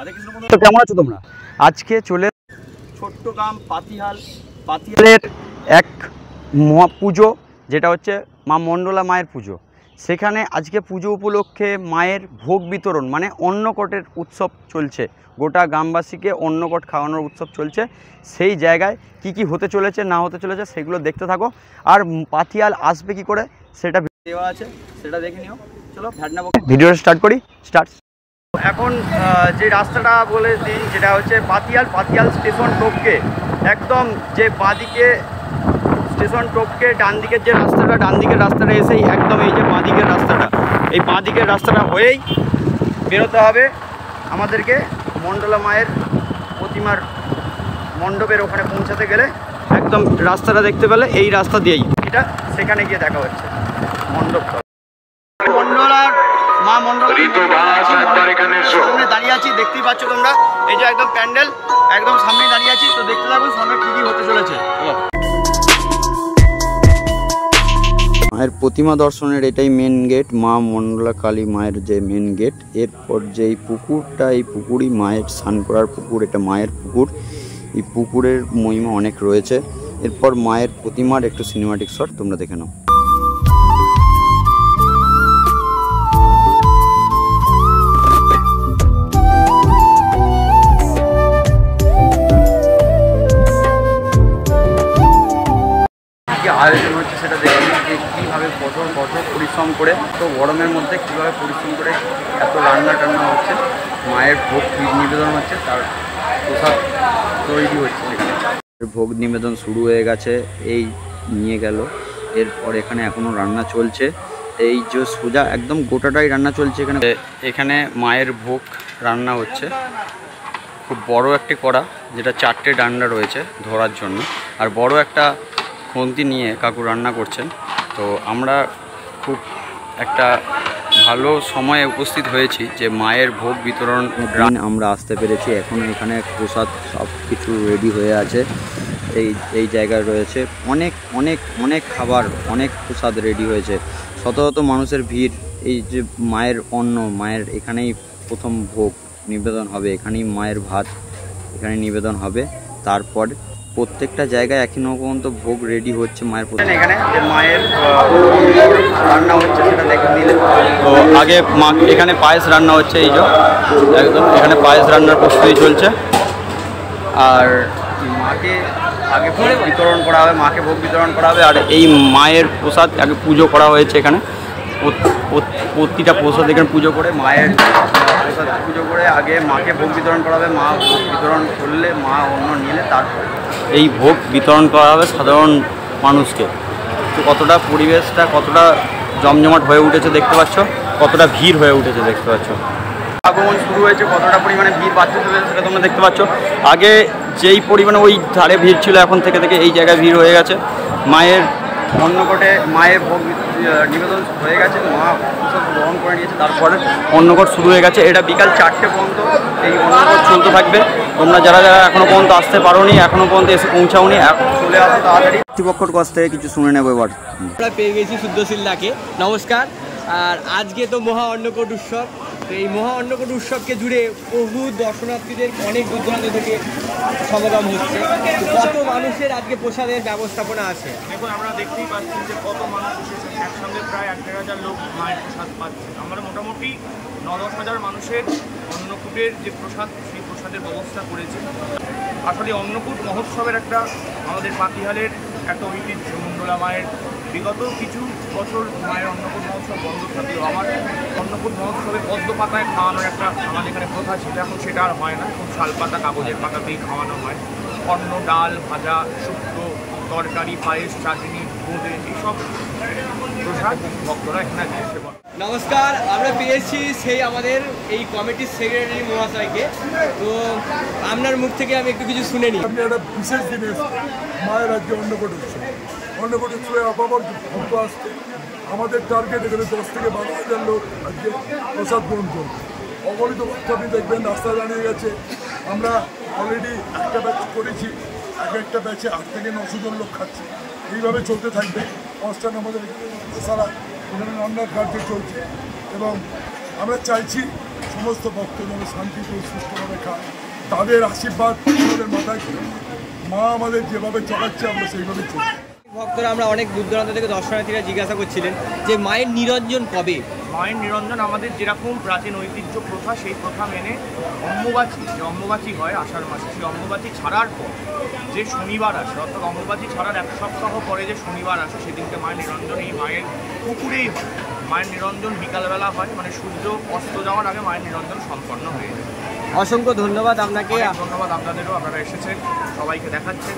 তো কেমন আছো তোমরা? আজকে চলে ছোট্ট গ্রাম পাতিয়ালের এক পুজো, যেটা হচ্ছে মা মণ্ডলা মায়ের পুজো। সেখানে আজকে পুজো উপলক্ষে মায়ের ভোগ বিতরণ মানে অন্নকটের উৎসব চলছে। গোটা গ্রামবাসীকে অন্নকট খাওয়ানোর উৎসব চলছে। সেই জায়গায় কি কি হতে চলেছে না হতে চলেছে সেগুলো দেখতে থাকো। আর পাতিয়াল আসবে কি করে সেটা দেওয়া আছে, সেটা দেখে নিও। চলো ভিডিওটা স্টার্ট করি। এখন যে রাস্তাটা বলে দিই, যেটা হচ্ছে পাতিয়াল স্টেশন টপকে একদম যে বাঁদিকে স্টেশন টপকে ডান দিকের যে রাস্তাটা, ডান দিকের রাস্তাটা এসেই একদম এই যে বাঁদিকের রাস্তাটা, এই বাঁদিকের রাস্তাটা হয়েই বেরোতে হবে আমাদেরকে মণ্ডলা মায়ের প্রতিমার মণ্ডপের ওখানে পৌঁছাতে গেলে। একদম রাস্তাটা দেখতে পেলে এই রাস্তা দিয়েই এটা, সেখানে গিয়ে দেখা হচ্ছে মণ্ডপটা। মণ্ডলার মা মণ্ডলার সামনে দাঁড়িয়ে আছি, দেখতেই পাচ্ছ তোমরা। এই যে একদম প্যান্ডেল একদম সামনে দাঁড়িয়ে আছি, তো দেখতে থাকো সামনে কি কি হতে চলেছে। মায়ের প্রতিমা দর্শনের এটাই মেন গেট, মা মণ্ডলা কালী মায়ের যে মেন গেট। এরপর যে এই পুকুরটা, এই পুকুরই মায়ের স্নান করার পুকুর, এটা মায়ের পুকুর। এই পুকুরের মহিমা অনেক রয়েছে। এরপর মায়ের প্রতিমার একটু সিনেমাটিক শট তোমরা দেখে নাও। আয়োজন হচ্ছে সেটা দেখে যে কীভাবে বছর পরিশ্রম করে, তো গরমের মধ্যে কীভাবে পরিশ্রম করে এত রান্না টান্না হচ্ছে, মায়ের ভোগ নিবেদন হচ্ছে, তার প্রসাদ তৈরি হচ্ছে। সেখানে ভোগ নিবেদন শুরু হয়ে গেছে, এই নিয়ে গেল। এরপর এখানে এখনও রান্না চলছে, এই যে সোজা একদম গোটাটাই রান্না চলছে। এখানে মায়ের ভোগ রান্না হচ্ছে। খুব বড় একটি কড়া, যেটা 4টে ডান্ডা রয়েছে ধরার জন্য, আর বড় একটা খুন্তি নিয়ে কাকু রান্না করছেন। তো আমরা খুব একটা ভালো সময়ে উপস্থিত হয়েছি যে মায়ের ভোগ বিতরণ আমরা আসতে পেরেছি। এখন এখানে প্রসাদ সব কিছু রেডি হয়ে আছে। এই জায়গায় রয়েছে অনেক অনেক অনেক খাবার, অনেক প্রসাদ রেডি হয়েছে। শত শত মানুষের ভিড়। এই যে মায়ের অন্ন, মায়ের এখানেই প্রথম ভোগ নিবেদন হবে, এখানেই মায়ের ভাত এখানে নিবেদন হবে। তারপর প্রত্যেকটা জায়গায় এখনো পর্যন্ত ভোগ রেডি হচ্ছে মায়ের। এখানে যে মায়ের রান্না হচ্ছে সেটা দেখে দিলে। তো আগে মা এখানে পায়েস রান্না হচ্ছে, এই যে একদম এখানে পায়েস রান্নার প্রস্তুতি চলছে। আর মাকে আগে ভোগ বিতরণ করা হবে, মাকে ভোগ বিতরণ করা হবে। আর এই মায়ের প্রসাদ আগে পুজো করা হয়েছে এখানে। প্রতিটা প্রসাদ এখানে পুজো করে, মায়ের প্রসাদ পুজো করে আগে মাকে ভোগ বিতরণ করা হবে। মা ভোগ বিতরণ করলে, মা অন্ন নিলে তারপরে এই ভোগ বিতরণ করা হবে সাধারণ মানুষকে। তো কতটা পরিবেশটা কতটা জমজমাট হয়ে উঠেছে দেখতে পাচ্ছ, কতটা ভিড় হয়ে উঠেছে দেখতে পাচ্ছ। আগমন শুরু হয়েছে, কতটা পরিমাণে ভিড় বাড়তে চলেছে সেটা তোমরা দেখতে পাচ্ছ। আগে যেই পরিমাণে ওই ধারে ভিড় ছিল, এখন থেকে এই জায়গায় ভিড় হয়ে গেছে। মায়ের অন্নকটে মায়ের ভোগ নিবেদন হয়ে গেছে, মা প্রসাদ গ্রহণ করে নিয়েছে। তারপরে অন্নকট শুরু হয়ে গেছে। এটা বিকাল 4টে পর্যন্ত এই অন্নকট চলতে থাকবে। তোমরা যারা এখনও পর্যন্ত আসতে পারোনি, এখনও পর্যন্ত এসে পৌঁছাওনি, চলে আসো তাড়াতাড়ি। কর্তৃপক্ষের কাছ থেকে কিছু শুনে নেবো এবার। আমরা পেয়ে গেছি শুদ্ধশীলদাকে। নমস্কার। আর আজকে তো মহা অন্নকূট উৎসব। তো এই মহা অন্নকূট উৎসবকে জুড়ে বহু দর্শনার্থীদের অনেক দূর দূরান্ত থেকে সমাগম হচ্ছে। কত মানুষের আজকে প্রসাদের ব্যবস্থাপনা আছে দেখুন, আমরা দেখতেই পাচ্ছি যে কত মানুষ এসেছে একসঙ্গে। প্রায় 1,500 লোক মায়ের প্রসাদ পাচ্ছে। আমরা মোটামুটি 9-10 হাজার মানুষের অন্নকূটের যে প্রসাদ, সেই প্রসাদের ব্যবস্থা করেছি। আসলে অন্নকূট মহোৎসবের একটা আমাদের পাতিহালের একটা ঐতিহ্য। মণ্ডলা মায়ের বিগত কিছু বছর মায়ের অন্নকূট মহোৎসব বন্ধ থাকলেও আমার অন্নকূট মহোৎসবে পদ্ম পাতায় খাওয়ানোর একটা আমাদের এখানে প্রথা ছিল। এখন সেটা আর হয় না, এখন শাল পাতা, কাগজের পাতাতেই খাওয়ানো হয়। অন্ন, ডাল, ভাজা, শুক্তো, তরকারি, পায়েস, চাটনি, বোঁদে, এইসব প্রসাদ ভক্তরা এখানে আসতে পারে। নমস্কার। আমরা পেয়েছি সেই আমাদের এই কমিটির সেক্রেটারি মহাশয়কে। তো আপনার মুখ থেকে আমি একটু কিছু শুনে নিই। আপনি একটা বিশেষ দিনে মায়ের আজকে অন্নকূট উৎসব, অন্নকূট উৎসবে অপাবর ভক্ত আসছে। আমাদের টার্গেট এখানে 10 থেকে 12 হাজার লোক আজকে প্রসাদ গ্রহণ করবে। অগণিত ভক্ত আপনি দেখবেন রাস্তায় দাঁড়িয়ে গেছে। আমরা অলরেডি একটা ব্যাচ করেছি, একটা ব্যাচে 8 থেকে 900 জন লোক খাচ্ছে। এইভাবে চলতে থাকবে। কনস্ট্যান্ট আমাদের সারা এখানে রান্নার কার্য চলছে এবং আমরা চাইছি সমস্ত ভক্ত যেন শান্তিতে সুস্থভাবে খায়, তাদের আশীর্বাদ আমাদের মাথায় করে। মা আমাদের যেভাবে চলাচ্ছে আমরা সেইভাবে চলি। ভক্তরা আমরা অনেক দূর দূরান্ত থেকে দর্শনার্থীরা জিজ্ঞাসা করছিলেন যে মায়ের নিরঞ্জন কবে? মায়ের নিরঞ্জন আমাদের যেরকম প্রাচীন ঐতিহ্য প্রথা, সেই প্রথা মেনে অম্বুবাচী, যে অম্বুবাচী হয় আষাঢ় মাসে, সেই অম্বুবাচী ছাড়ার পর যে শনিবার আসে, অর্থাৎ অম্বুবাচী ছাড়ার 1 সপ্তাহ পরে যে শনিবার আসে, সেদিনকে মায়ের নিরঞ্জন এই মায়ের পুকুরেই হয়। মায়ের নিরঞ্জন বিকালবেলা হয়, মানে সূর্য অস্ত যাওয়ার আগে মায়ের নিরঞ্জন সম্পন্ন হয়ে যায়। অসংখ্য ধন্যবাদ আপনাকে। অনেক ধন্যবাদ আপনাদেরও, আপনারা এসেছেন, সবাইকে দেখাচ্ছেন।